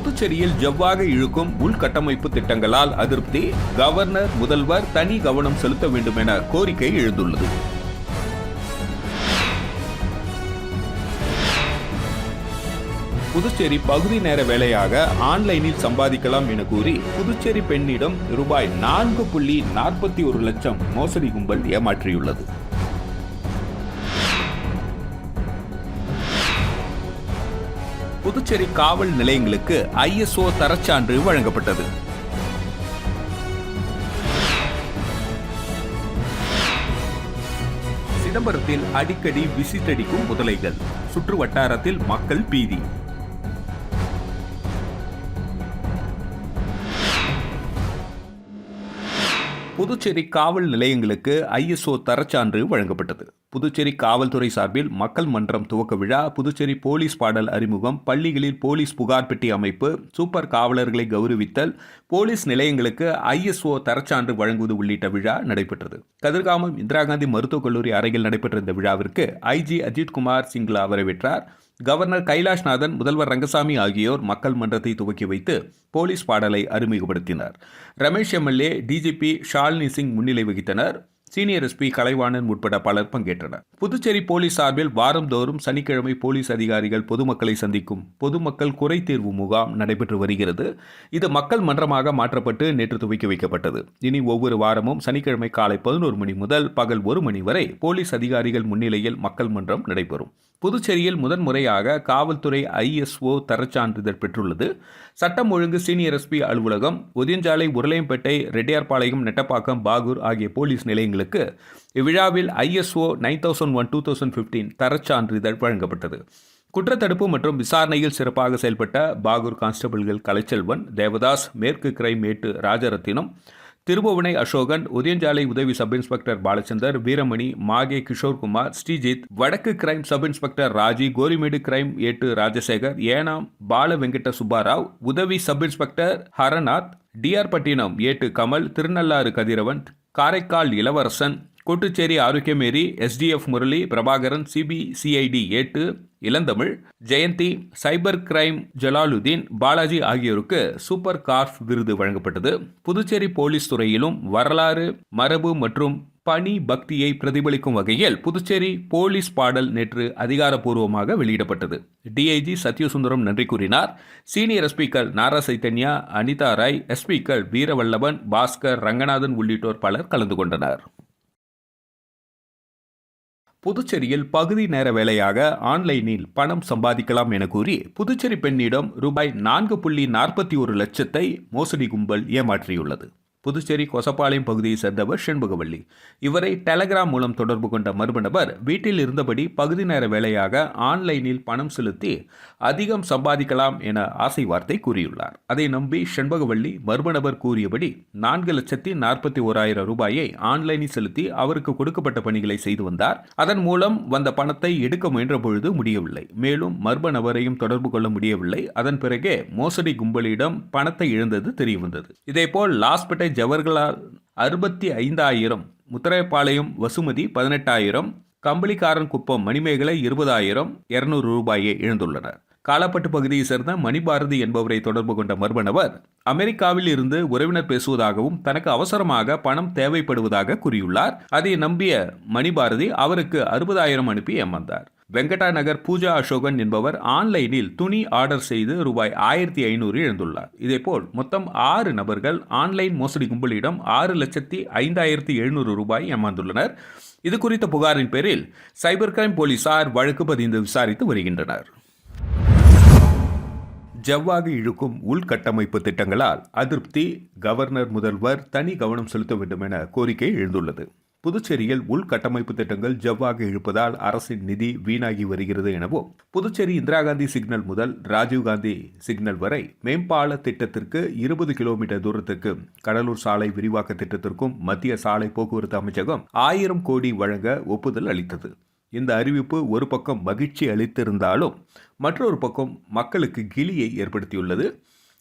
புதுச்சேரியில் ஜவ்வாக இழுக்கும் உள்கட்டமைப்பு திட்டங்களால் அதிருப்தி. கவர்னர், முதல்வர் தனி கவனம் செலுத்த வேண்டும் என கோரிக்கை எழுந்துள்ளது. புதுச்சேரி பகுதி நேர வேலையாக ஆன்லைனில் சம்பாதிக்கலாம் என கூறி புதுச்சேரி பெண்ணிடம் ரூபாய் 4.41 லட்சம் மோசடி கும்பல் ஏமாற்றியுள்ளது. புதுச்சேரி காவல் நிலையங்களுக்கு ISO தரச்சான்று வழங்கப்பட்டது. சிதம்பரத்தில் அடிக்கடி விசிட் அடிக்கும் முதலைகள், சுற்று வட்டாரத்தில் மக்கள் பீதி. புதுச்சேரி காவல் நிலையங்களுக்கு ISO தரச்சான்று வழங்கப்பட்டது. புதுச்சேரி காவல்துறை சார்பில் மக்கள் மன்றம் துவக்க விழா, புதுச்சேரி போலீஸ் பாடல் அறிமுகம், பள்ளிகளில் போலீஸ் புகார் பெட்டி அமைப்பு, சூப்பர் காவலர்களை கௌரவித்தல், போலீஸ் நிலையங்களுக்கு ISO தரச்சான்று வழங்குவது உள்ளிட்ட விழா நடைபெற்றது. கதிர்காமம் இந்திரா காந்தி மருத்துவக் கல்லூரி அறையில் நடைபெற்ற இந்த விழாவிற்கு IG அஜித்குமார் சிங்லா வரவேற்றார். கவர்னர் கைலாஷ்நாதன், முதல்வர் ரங்கசாமி ஆகியோர் மக்கள் மன்றத்தை துவக்கி வைத்து போலீஸ் பாடலை அறிமுகப்படுத்தினர். ரமேஷ் MLA, DGP ஷாலினி சிங் முன்னிலை வகித்தனர். சீனியர் SP கலைவாணன் உட்பட பலர் பங்கேற்றனர். புதுச்சேரி போலீஸ் சார்பில் வாரந்தோறும் சனிக்கிழமை போலீஸ் அதிகாரிகள் பொதுமக்களை சந்திக்கும் பொதுமக்கள் குறை தீர்வு முகாம் நடைபெற்று வருகிறது. இது மக்கள் மன்றமாக மாற்றப்பட்டு நேற்று துவக்கி வைக்கப்பட்டது. இனி ஒவ்வொரு வாரமும் சனிக்கிழமை காலை 11 மணி முதல் பகல் 1 மணி வரை போலீஸ் அதிகாரிகள் முன்னிலையில் மக்கள் மன்றம் நடைபெறும். புதுச்சேரியில் முதன்முறையாக காவல்துறை ISO தரச்சான்றிதழ் பெற்றுள்ளது. சட்டம் ஒழுங்கு சீனியர் SP அலுவலகம், ஒதியஞ்சாலை, உருளையம்பேட்டை, ரெட்டியார்பாளையம், நெட்டப்பாக்கம், பாகூர் ஆகிய போலீஸ் நிலையங்களுக்கு இவ்விழாவில் ISO 9001:2015 தரச்சான்றிதழ் வழங்கப்பட்டது. குற்றத்தடுப்பு மற்றும் விசாரணையில் சிறப்பாக செயல்பட்ட பாகூர் கான்ஸ்டபிள்கள் கலைச்செல்வன், தேவதாஸ், மேற்கு கிரைம் மேட்டு ராஜரத்தினம், திருபுவனை அசோகன், உதயஞ்சாலை உதவி சப் இன்ஸ்பெக்டர் பாலச்சந்தர், வீரமணி, மாகே கிஷோர்குமார், ஸ்ரீஜித், வடக்கு crime sub inspector Raji, Gorimedu crime ஏட்டு ராஜசேகர், ஏனாம் பால வெங்கட சுப்பாராவ், உதவி சப் இன்ஸ்பெக்டர் ஹரநாத், DR பட்டினம் ஏட்டு கமல், திருநள்ளாறு கதிரவன், காரைக்கால் இளவரசன், கோட்டுச்சேரி ஆரோக்கியமேரி, SDF முரளி, பிரபாகரன், CBCID ஏட்டு இளந்தமிழ், ஜெயந்தி, சைபர் கிரைம் ஜலாலுதீன், பாலாஜி ஆகியோருக்கு சூப்பர் கார்ப் விருது வழங்கப்பட்டது. புதுச்சேரி போலீஸ் துறையிலும் வரலாறு, மரபு மற்றும் பணி பக்தியை பிரதிபலிக்கும் வகையில் புதுச்சேரி போலீஸ் பாடல் நேற்று அதிகாரப்பூர்வமாக வெளியிடப்பட்டது. DIG சத்யசுந்தரம் நன்றி கூறினார். சீனியர் SPக்கள் நாரா சைத்தன்யா, அனிதா ராய், SPக்கள் வீரவல்லபன், பாஸ்கர், ரங்கநாதன் உள்ளிட்டோர் பலர் கலந்து கொண்டனர். புதுச்சேரியில் பகுதி நேர வேலையாக ஆன்லைனில் பணம் சம்பாதிக்கலாம் என கூறி புதுச்சேரி பெண்ணிடம் ரூபாய் 4.41 லட்சத்தை மோசடி கும்பல் ஏமாற்றியுள்ளது. புதுச்சேரி கொசப்பாளையம் பகுதியை சேர்ந்தவர் செண்பகவள்ளி. இவரை டெலகிராம் மூலம் தொடர்பு கொண்ட மர்ம நபர் வீட்டில் இருந்தபடி பகுதி நேர வேலையாக ஆன்லைனில் பணம் செலுத்தி அதிகம் சம்பாதிக்கலாம் என ஆசை வார்த்தை கூறியுள்ளார். அதை நம்பி செண்பகவள்ளி மர்ம நபர் கூறியபடி 4,41,000 ரூபாயை ஆன்லைனில் செலுத்தி அவருக்கு கொடுக்கப்பட்ட பணிகளை செய்து வந்தார். அதன் மூலம் வந்த பணத்தை எடுக்க முயன்ற பொழுது முடியவில்லை. மேலும் மர்ம நபரையும் தொடர்பு கொள்ள முடியவில்லை. அதன் பிறகே மோசடி கும்பலிடம் பணத்தை இழந்தது தெரியவந்தது. இதேபோல் லாஸ்பேட்டை ஜவஹர்லால் 65,000, முத்திரைப்பாளையம் வசுமதி 18,000, கம்பளிக்காரன் குப்பம் மணிமேகலை 20,000, 200 ரூபாயை இழந்துள்ளனர். காலாப்பட்டு பகுதியை சேர்ந்த மணிபாரதி என்பவரை தொடர்பு கொண்ட மர்ம நபர் அமெரிக்காவில் இருந்து உறவினர் பேசுவதாகவும் தனக்கு அவசரமாக பணம் தேவைப்படுவதாக கூறியுள்ளார். அதை நம்பிய மணிபாரதி அவருக்கு 60,000 அனுப்பி ஏமாந்தார். வெங்கடா நகர் பூஜா அசோகன் என்பவர் ஆன்லைனில் துணி ஆர்டர் செய்து ரூபாய் 1,500 இழந்துள்ளார். இதேபோல் மொத்தம் 6 நபர்கள் ஆன்லைன் மோசடி கும்பலிடம் 6,05,700 ரூபாய் ஏமாந்துள்ளனர். இது குறித்த புகாரின் பேரில் சைபர் கிரைம் போலீசார் வழக்கு பதிந்து விசாரித்து வருகின்றனர். ஜவ்வாக இழுக்கும் உள்கட்டமைப்பு திட்டங்களால் அதிருப்தி. கவர்னர், முதல்வர் தனி கவனம் செலுத்த வேண்டும் என கோரிக்கை எழுந்துள்ளது. புதுச்சேரியில் உள்கட்டமைப்பு திட்டங்கள் ஜவ்வாக இழுப்பதால் அரசின் நிதி வீணாகி வருகிறது எனவும், புதுச்சேரி இந்திரா காந்தி சிக்னல் முதல் ராஜீவ்காந்தி சிக்னல் வரை மேம்பால திட்டத்திற்கு 20 கிலோமீட்டர் தூரத்திற்கு கடலூர் சாலை விரிவாக்க திட்டத்திற்கும் மத்திய சாலை போக்குவரத்து அமைச்சகம் 1000 கோடி வழங்க ஒப்புதல் அளித்தது. இந்த அறிவிப்பு ஒரு பக்கம் மகிழ்ச்சி அளித்திருந்தாலும் மற்றொரு பக்கம் மக்களுக்கு கிலியை ஏற்படுத்தியுள்ளது.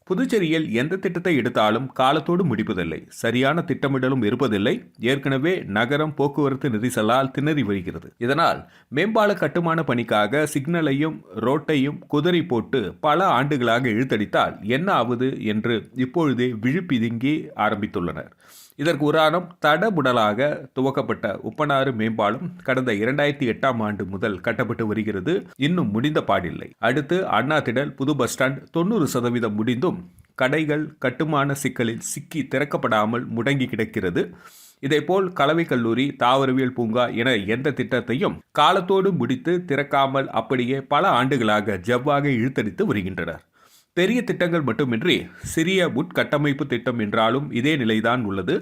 புதுச்சேரியில் எந்த திட்டத்தை எடுத்தாலும் காலத்தோடு முடிப்பதில்லை, சரியான திட்டமிடலும் இருப்பதில்லை. ஏற்கனவே நகரம் போக்குவரத்து நெரிசலால் திணறி வருகிறது. இதனால் மேம்பால கட்டுமான பணிக்காக சிக்னலையும் ரோட்டையும் குதிரை போட்டு பல ஆண்டுகளாக இழுத்தடித்தால் என்ன ஆவது என்று இப்பொழுதே விழிப்பிதுங்கி ஆரம்பித்துள்ளனர். இதற்கு உதாரணம் தடபுடலாக துவக்கப்பட்ட உப்பனாறு மேம்பாலம் கடந்த 2008ஆம் ஆண்டு முதல் கட்டப்பட்டு வருகிறது. இன்னும் முடிந்த பாடில்லை. அடுத்து அண்ணா திடல் புது பஸ் ஸ்டாண்ட் 90% முடிந்தும் கடைகள் கட்டுமான சிக்கலில் சிக்கி திறக்கப்படாமல் முடங்கி கிடக்கிறது. இதேபோல் கலவை கல்லூரி, தாவரவியல் பூங்கா என எந்த திட்டத்தையும் காலத்தோடு முடித்து திறக்காமல் அப்படியே பல ஆண்டுகளாக ஜவ்வாக இழுத்தடித்து வருகின்றனர். பெரிய திட்டங்கள் மட்டுமின்றி சிறிய உட்கட்டமைப்பு திட்டம் என்றாலும் இதே நிலைதான் உள்ளது.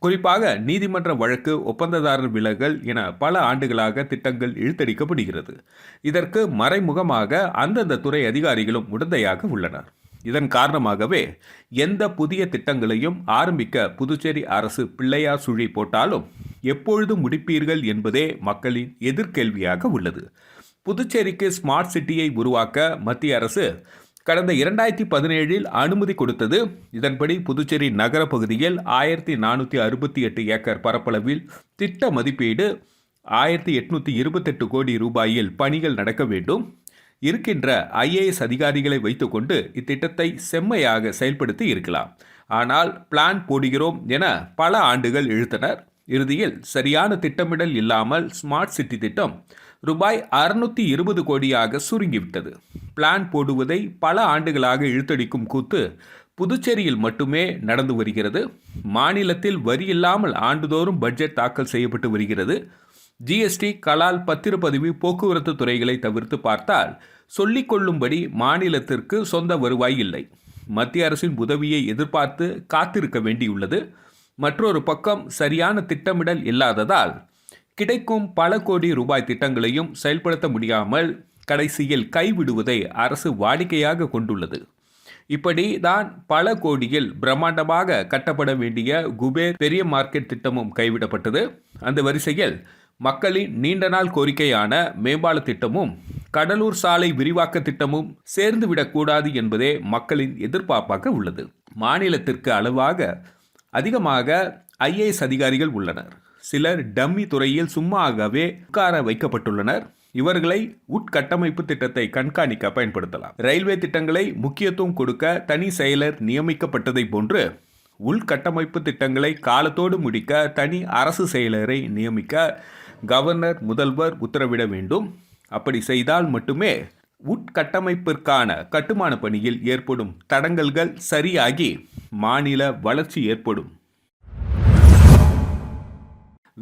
குறிப்பாக நீதிமன்ற வழக்கு, ஒப்பந்ததாரர் விலகல் என பல ஆண்டுகளாக திட்டங்கள் இழுத்தடிக்கப்படுகிறது. இதற்கு மறைமுகமாக அந்தந்த துறை அதிகாரிகளும் உடந்தையாக உள்ளனர். இதன் காரணமாகவே எந்த புதிய திட்டங்களையும் ஆரம்பிக்க புதுச்சேரி அரசு பிள்ளையார் சுழி போட்டாலும் எப்பொழுது முடிப்பீர்கள் என்பதே மக்களின் எதிர்கேள்வியாக உள்ளது. புதுச்சேரிக்கு ஸ்மார்ட் சிட்டியை உருவாக்க மத்திய அரசு கடந்த 2017இல் அனுமதி கொடுத்தது. இதன்படி புதுச்சேரி நகர பகுதியில் 1468 ஏக்கர் பரப்பளவில் திட்ட மதிப்பீடு 1828 கோடி ரூபாயில் பணிகள் நடக்க வேண்டும். இருக்கின்ற IAS அதிகாரிகளை வைத்துக்கொண்டு இத்திட்டத்தை செம்மையாக செயல்படுத்தி இருக்கலாம். ஆனால் பிளான் போடுகிறோம் என பல ஆண்டுகள் இழுத்தனர். இறுதியில் சரியான திட்டமிடல் இல்லாமல் ஸ்மார்ட் சிட்டி திட்டம் ரூபாய் 620 கோடியாக சுருங்கிவிட்டது. பிளான் போடுவதை பல ஆண்டுகளாக இழுத்தடிக்கும் கூத்து புதுச்சேரியில் மட்டுமே நடந்து வருகிறது. மாநிலத்தில் வரி இல்லாமல் ஆண்டுதோறும் பட்ஜெட் தாக்கல் செய்யப்பட்டு வருகிறது. GST, கலால், பத்திரப்பதிவு, போக்குவரத்து துறைகளை தவிர்த்து பார்த்தால் சொல்லிக்கொள்ளும்படி மாநிலத்திற்கு சொந்த வருவாய் இல்லை. மத்திய அரசின் உதவியை எதிர்பார்த்து காத்திருக்க வேண்டியுள்ளது. மற்றொரு பக்கம் சரியான திட்டமிடல் இல்லாததால் கிடைக்கும் பல கோடி ரூபாய் திட்டங்களையும் செயல்படுத்த முடியாமல் கடைசியில் கைவிடுவதை அரசு வாடிக்கையாக கொண்டுள்ளது. இப்படி தான் பல கோடியில் பிரம்மாண்டமாக கட்டப்பட வேண்டிய குபேர் பெரிய மார்க்கெட் திட்டமும் கைவிடப்பட்டது. அந்த வரிசையில் மக்களின் நீண்ட நாள் கோரிக்கையான மேம்பால திட்டமும் கடலூர் சாலை விரிவாக்க திட்டமும் சேர்ந்துவிடக்கூடாது என்பதே மக்களின் எதிர்பார்ப்பாக உள்ளது. மாநிலத்திற்கு அதிகமாக IAS அதிகாரிகள் உள்ளனர். சிலர் டம்மி துறையில் சும்மாகவே உட்கார வைக்கப்பட்டுள்ளனர். இவர்களை உட்கட்டமைப்பு திட்டத்தை கண்காணிக்க பயன்படுத்தலாம். ரயில்வே திட்டங்களை முக்கியத்துவம் கொடுக்க தனி செயலர் நியமிக்கப்பட்டதை போன்று உள்கட்டமைப்பு திட்டங்களை காலத்தோடு முடிக்க தனி அரசு செயலரை நியமிக்க கவர்னர், முதல்வர் உத்தரவிட வேண்டும். அப்படி செய்தால் மட்டுமே உட்கட்டமைப்பிற்கான கட்டுமான பணியில் ஏற்படும் தடங்கல்கள் சரியாகி மாநில வளர்ச்சி ஏற்படும்.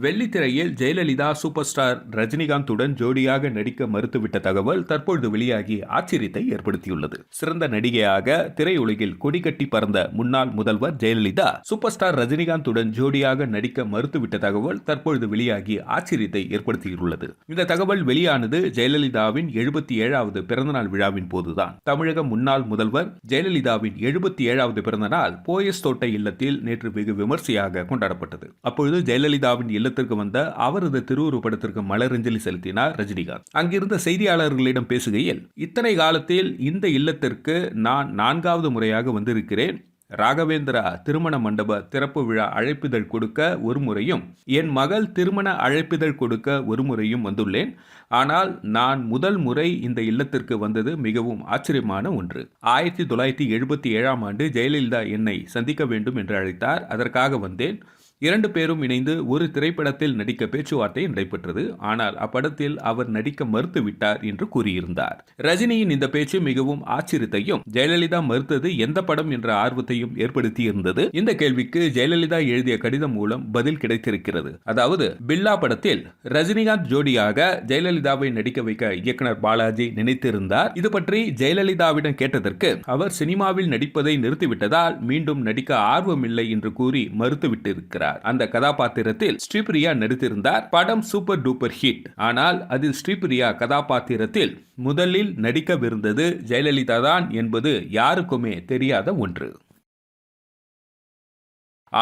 வெள்ளித்திரையில் ஜெயலலிதா சூப்பர் ஸ்டார் ரஜினிகாந்துடன் ஜோடியாக நடிக்க மறுத்துவிட்ட தகவல் தற்பொழுது வெளியாகி ஆச்சரியத்தை ஏற்படுத்தியுள்ளது. சிறந்த நடிகையாக திரையுலகில் கொடிகட்டி பறந்த முன்னாள் முதல்வர் ஜெயலலிதா சூப்பர் ஸ்டார் ரஜினிகாந்துடன் ஜோடியாக நடிக்க மறுத்துவிட்ட தகவல் தற்பொழுது வெளியாகி ஆச்சரியத்தை ஏற்படுத்தியுள்ளது. இந்த தகவல் வெளியானது ஜெயலலிதாவின் 77வது பிறந்தநாள் விழாவின் போதுதான். தமிழக முன்னாள் முதல்வர் ஜெயலலிதாவின் 77வது பிறந்தநாள் போயஸ் தோட்ட இல்லத்தில் நேற்று வெகு விமர்சையாக கொண்டாடப்பட்டது. அப்பொழுது ஜெயலலிதாவின் இல்லத்திற்கு வந்த அவரது திருவுருவப்படத்திற்கு மலரஞ்சலி செலுத்தினார் ரஜினிகாந்த். அங்கிருந்த செய்தியாளர்களிடம் பேசுகையில், இத்தனை காலத்தில் இந்த இல்லத்திற்கு நான் 4வது முறையாக வந்திருக்கிறேன். ராகவேந்திரா திருமண மண்டப திறப்பு விழா அழைப்பிதழ் கொடுக்க ஒரு முறையும், என் மகள் திருமண அழைப்பிதழ் கொடுக்க ஒரு முறையும் வந்துள்ளேன். ஆனால் நான் முதல் முறை இந்த இல்லத்திற்கு வந்தது மிகவும் ஆச்சரியமான ஒன்று. 1977ஆம் ஆண்டு ஜெயலலிதா என்னை சந்திக்க வேண்டும் என்று அழைத்தார். அதற்காக வந்தேன். 2 பேரும் இணைந்து ஒரு திரைப்படத்தில் நடிக்க பேச்சுவார்த்தை நடைபெற்றது. ஆனால் அப்படத்தில் அவர் நடிக்க மறுத்துவிட்டார் என்று கூறியிருந்தார். ரஜினியின் இந்த பேச்சு மிகவும் ஆச்சரியத்தையும் ஜெயலலிதா மறுத்தது எந்த படம் என்ற ஆர்வத்தையும் ஏற்படுத்தியிருந்தது. இந்த கேள்விக்கு ஜெயலலிதா எழுதிய கடிதம் மூலம் பதில் கிடைத்திருக்கிறது. அதாவது, பில்லா படத்தில் ரஜினிகாந்த் ஜோடியாக ஜெயலலிதாவை நடிக்க வைக்க இயக்குனர் பாலாஜி நினைத்திருந்தார். இது பற்றி ஜெயலலிதாவிடம் கேட்டதற்கு அவர் சினிமாவில் நடிப்பதை நிறுத்திவிட்டதால் மீண்டும் நடிக்க ஆர்வமில்லை என்று கூறி மறுத்துவிட்டிருக்கிறார். அந்த கதாபாத்திரத்தில் ஸ்ரீபிரியா நடித்திருந்தார். படம் சூப்பர் டூப்பர் ஹிட். ஆனால் அதில் ஸ்ரீபிரியா கதாபாத்திரத்தில் முதலில் நடிக்கவிருந்தது ஜெயலலிதா தான் என்பது யாருக்குமே தெரியாத ஒன்று.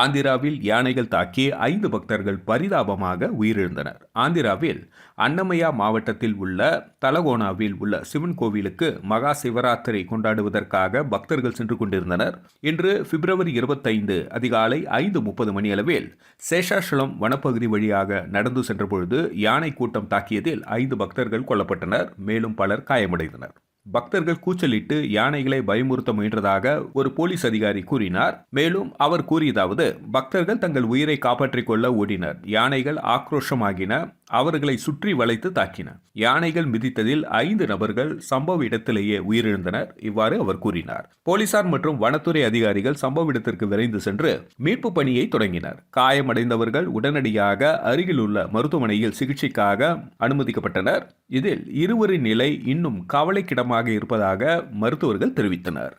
ஆந்திராவில் யானைகள் தாக்கி 5 பக்தர்கள் பரிதாபமாக உயிரிழந்தனர். ஆந்திராவில் அன்னமயா மாவட்டத்தில் உள்ள தலகோனாவில் உள்ள சிவன் கோவிலுக்கு மகா சிவராத்திரி கொண்டாடுவதற்காக பக்தர்கள் சென்று கொண்டிருந்தனர். இன்று பிப்ரவரி 25 அதிகாலை 5:30 மணியளவில் சேஷாசலம் வனப்பகுதி வழியாக நடந்து சென்றபொழுது யானை கூட்டம் தாக்கியதில் 5 பக்தர்கள் கொல்லப்பட்டனர். மேலும் பலர் காயமடைந்தனர். பக்தர்கள் கூச்சலிட்டு யானைகளை பயமுறுத்த முயன்றதாக ஒரு போலீஸ் அதிகாரி கூறினார். மேலும் அவர் கூறியதாவது, பக்தர்கள் தங்கள் உயிரை காப்பாற்றிக் கொள்ள ஓடினர். யானைகள் ஆக்ரோஷமாகின, அவர்களை சுற்றி வளைத்து தாக்கின. யானைகள் மிதித்ததில் 5 நபர்கள் சம்பவ இடத்திலேயே உயிரிழந்தனர். இவ்வாறு அவர் கூறினார். போலீசார் மற்றும் வனத்துறை அதிகாரிகள் சம்பவ இடத்திற்கு விரைந்து சென்று மீட்பு பணியை தொடங்கினர். காயமடைந்தவர்கள் உடனடியாக அருகில் உள்ள மருத்துவமனையில் சிகிச்சைக்காக அனுமதிக்கப்பட்டனர். இதில் இருவரின் நிலை இன்னும் கவலைக்கிடமாக இருப்பதாக மருத்துவர்கள் தெரிவித்தனர்.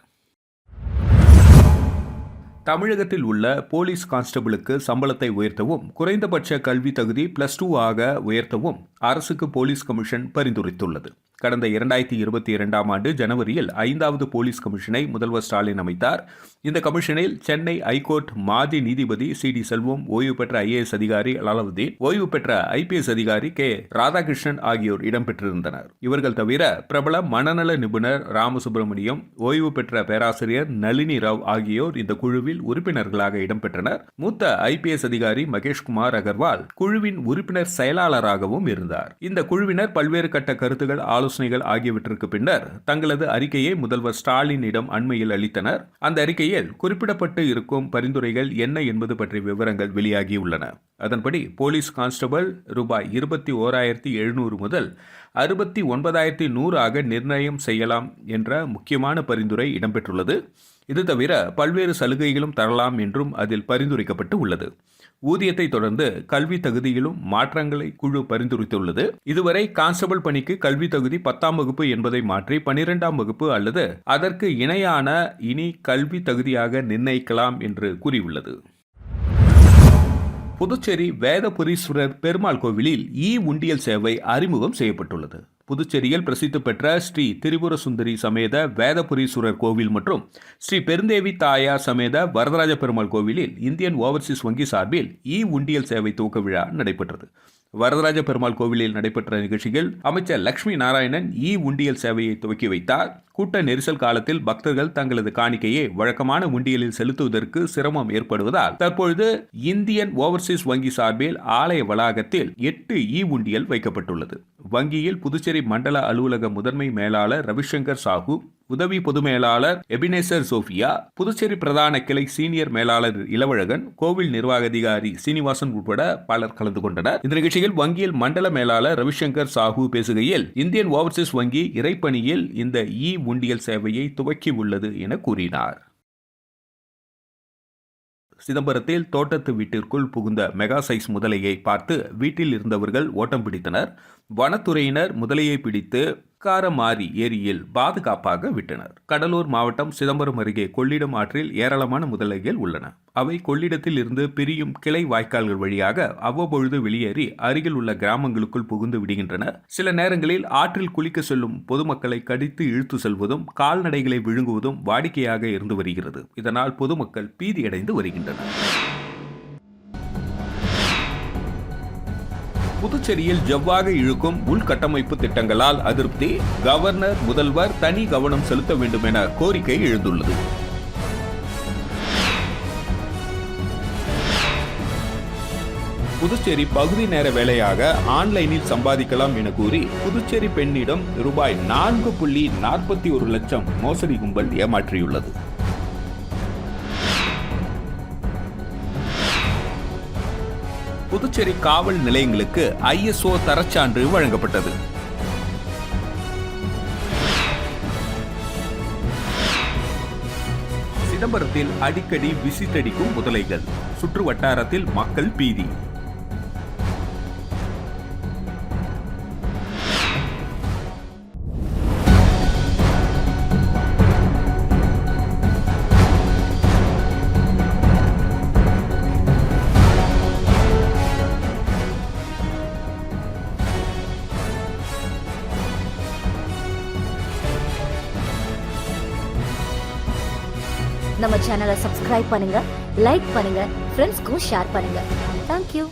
தமிழகத்தில் உள்ள போலீஸ் கான்ஸ்டபிளுக்கு சம்பளத்தை உயர்த்தவும் குறைந்தபட்ச கல்வி தகுதி +2 ஆக உயர்த்தவும் அரசுக்கு போலீஸ் கமிஷன் பரிந்துரைத்துள்ளது. கடந்த 2022ஆம் ஆண்டு ஜனவரியில் 5வது போலீஸ் கமிஷனை முதல்வர் ஸ்டாலின் அமைத்தார். இந்த கமிஷனில் சென்னை ஐகோர்ட் மாஜி நீதிபதி CD செல்வம், ஓய்வு பெற்ற IAS அதிகாரி அலாவுதீன், ஓய்வு பெற்ற IPS அதிகாரி K ராதாகிருஷ்ணன் ஆகியோர் இடம்பெற்றிருந்தனர். இவர்கள் தவிர பிரபல மனநல நிபுணர் ராமசுப்ரமணியம், ஓய்வு பெற்ற பேராசிரியர் நளினி ராவ் ஆகியோர் இந்த குழுவில் உறுப்பினர்களாக இடம்பெற்றனர். மூத்த IPS அதிகாரி மகேஷ்குமார் அகர்வால் குழுவின் உறுப்பினர் செயலாளராகவும் இருந்தார். இந்த குழுவினர் பல்வேறு கட்ட கருத்துகள், ஆலோசனைகள் ஆகியவற்றிற்கு பின்னர் தங்களது அறிக்கையை முதல்வர் ஸ்டாலினிடம் அண்மையில் அளித்தனர். அந்த அறிக்கையில் குறிப்பிடப்பட்டு இருக்கும் பரிந்துரைகள் என்ன என்பது பற்றிய விவரங்கள் வெளியாகியுள்ளன. அதன்படி போலீஸ் கான்ஸ்டபிள் ரூபாய் 21,700 முதல் 69,100 ஆக நிர்ணயம் செய்யலாம் என்ற முக்கியமான பரிந்துரை இடம்பெற்றுள்ளது. இது தவிர பல்வேறு சலுகைகளும் தரலாம் என்றும் அதில் பரிந்துரைக்கப்பட்டு உள்ளது. ஊதியத்தை தொடர்ந்து கல்வி தகுதியிலும் மாற்றங்களை குழு பரிந்துரைத்துள்ளது. இதுவரை கான்ஸ்டபிள் பணிக்கு கல்வி தகுதி 10ஆம் வகுப்பு என்பதை மாற்றி 12ஆம் வகுப்பு அல்லது அதற்கு இணையான இனி கல்வி தகுதியாக நிர்ணயிக்கலாம் என்று கூறியுள்ளது. புதுச்சேரி வேதபுரீஸ்வரர் பெருமாள் கோவிலில் உண்டியல் சேவை அறிமுகம் செய்யப்பட்டுள்ளது. புதுச்சேரியில் பிரசித்தி பெற்ற ஸ்ரீ திரிபுர சுந்தரி சமேத வேதபுரீஸ்வரர் கோவில் மற்றும் ஸ்ரீ பெருந்தேவி தாயார் சமேத வரதராஜ பெருமாள் கோவிலில் இந்தியன் ஓவர்சீஸ் வங்கி சார்பில் உண்டியல் சேவை துவக்க விழா நடைபெற்றது. வரதராஜ பெருமாள் கோவிலில் நடைபெற்ற நிகழ்ச்சியில் அமைச்சர் லட்சுமி நாராயணன் உண்டியல் சேவையை துவக்கி வைத்தார். கூட்ட நெரிசல் காலத்தில் பக்தர்கள் தங்களது காணிக்கையை வழக்கமான உண்டியலில் செலுத்துவதற்கு சிரமம் ஏற்படுவதால் தற்பொழுது இந்தியன் ஓவர்சீஸ் வங்கி சார்பில் ஆலய வளாகத்தில் 8 உண்டியல் வைக்கப்பட்டுள்ளது. வங்கியில் புதுச்சேரி மண்டல அலுவலக முதன்மை மேலாளர் ரவிசங்கர் சாஹூ, உதவி பொது மேலாளர் எபினேசர் சோஃபியா, புதுச்சேரி பிரதான கிளை சீனியர் மேலாளர் இளவழகன், கோவில் நிர்வாக அதிகாரி சீனிவாசன் உட்பட பலர் கலந்து கொண்டனர். இந்த நிகழ்ச்சியில் வங்கியில் மண்டல மேலாளர் ரவிசங்கர் சாஹூ பேசுகையில், இந்தியன் ஓவர்சீஸ் வங்கி இறைப்பணியில் இந்த உண்டியல் சேவையை துவக்கி உள்ளது என கூறினார். சிதம்பரத்தில் தோட்டத்து வீட்டிற்குள் புகுந்த மெகா சைஸ் முதலையை பார்த்து வீட்டில் இருந்தவர்கள் ஓட்டம் பிடித்தனர். வனத்துறையினர் முதலையை பிடித்து காரமாரி ஏரியில் பாதுகாப்பாக விட்டனர். கடலூர் மாவட்டம் சிதம்பரம் அருகே கொள்ளிடம் ஆற்றில் ஏராளமான முதலைகள் உள்ளன. அவை கொள்ளிடத்தில் இருந்து பிரியும் கிளை வாய்க்கால்கள் வழியாக அவ்வப்பொழுது வெளியேறி அருகில் உள்ள கிராமங்களுக்குள் புகுந்து விடுகின்றன. சில நேரங்களில் ஆற்றில் குளிக்க செல்லும் பொதுமக்களை கடித்து இழுத்து செல்வதும் கால்நடைகளை விழுங்குவதும் வாடிக்கையாக இருந்து வருகிறது. இதனால் பொதுமக்கள் பீதியடைந்து வருகின்றனர். புதுச்சேரியில் ஜவ்வாக இழுக்கும் உள்கட்டமைப்பு திட்டங்களால் அதிருப்தி, கவர்னர், முதல்வர் தனி கவனம் செலுத்த வேண்டும் என கோரிக்கை எழுந்துள்ளது. புதுச்சேரி பகுதி நேர வேலையாக ஆன்லைனில் சம்பாதிக்கலாம் என கூறி புதுச்சேரி பெண்ணிடம் ரூபாய் 4.41 லட்சம் மோசடி கும்பல் ஏமாற்றியுள்ளது. புதுச்சேரி காவல் நிலையங்களுக்கு ISO தரச்சான்று வழங்கப்பட்டது. சிதம்பரத்தில் அடிக்கடி விசிட்டடிக்கும் முதலைகள், சுற்று வட்டாரத்தில் மக்கள் பீதி. நம்ம சேனலை சப்ஸ்கிரைப் பண்ணுங்க, லைக் பண்ணுங்க, ஃப்ரெண்ட்ஸ்க்கும் ஷேர் பண்ணுங்க. தேங்க்யூ.